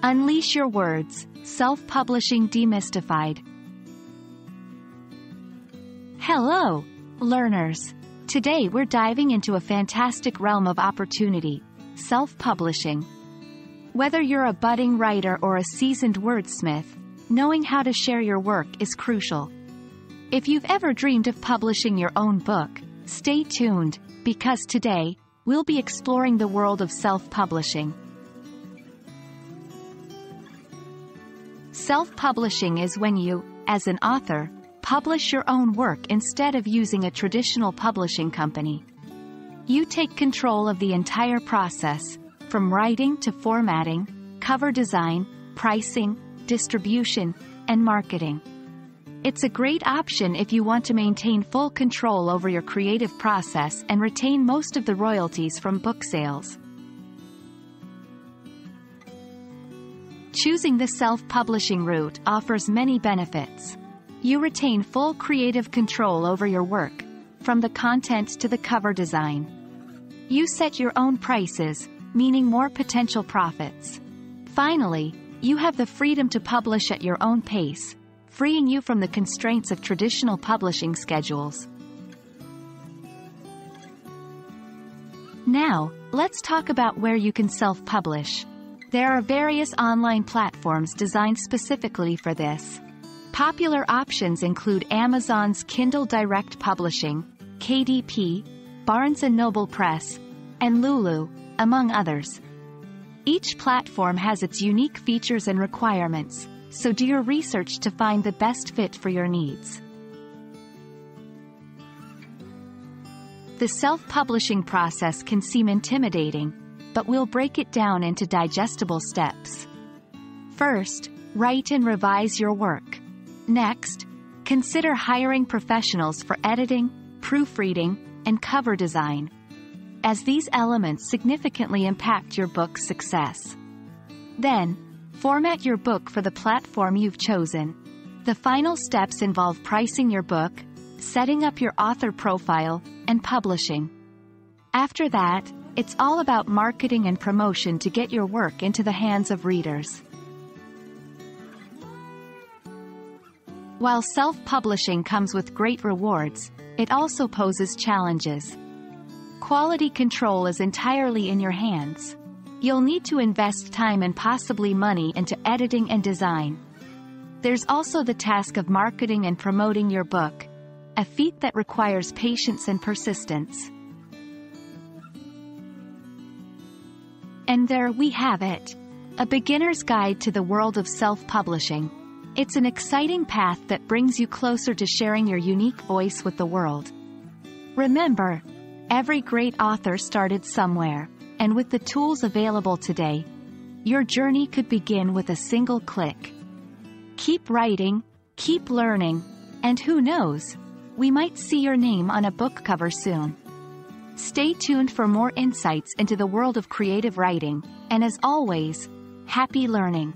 Unleash your words, self-publishing demystified. Hello, learners. Today we're diving into a fantastic realm of opportunity, self-publishing. Whether you're a budding writer or a seasoned wordsmith, knowing how to share your work is crucial. If you've ever dreamed of publishing your own book, stay tuned, because today, we'll be exploring the world of self-publishing. Self-publishing is when you, as an author, publish your own work instead of using a traditional publishing company. You take control of the entire process, from writing to formatting, cover design, pricing, distribution, and marketing. It's a great option if you want to maintain full control over your creative process and retain most of the royalties from book sales. Choosing the self-publishing route offers many benefits. You retain full creative control over your work, from the content to the cover design. You set your own prices, meaning more potential profits. Finally, you have the freedom to publish at your own pace, freeing you from the constraints of traditional publishing schedules. Now, let's talk about where you can self-publish. There are various online platforms designed specifically for this. Popular options include Amazon's Kindle Direct Publishing, KDP, Barnes & Noble Press, and Lulu, among others. Each platform has its unique features and requirements, so do your research to find the best fit for your needs. The self-publishing process can seem intimidating, but we'll break it down into digestible steps. First, write and revise your work. Next, consider hiring professionals for editing, proofreading, and cover design, as these elements significantly impact your book's success. Then, format your book for the platform you've chosen. The final steps involve pricing your book, setting up your author profile, and publishing. After that, it's all about marketing and promotion to get your work into the hands of readers. While self-publishing comes with great rewards, it also poses challenges. Quality control is entirely in your hands. You'll need to invest time and possibly money into editing and design. There's also the task of marketing and promoting your book, a feat that requires patience and persistence. And there we have it. A beginner's guide to the world of self-publishing. It's an exciting path that brings you closer to sharing your unique voice with the world. Remember, every great author started somewhere, and with the tools available today, your journey could begin with a single click. Keep writing, keep learning, and who knows, we might see your name on a book cover soon. Stay tuned for more insights into the world of creative writing, and as always, happy learning.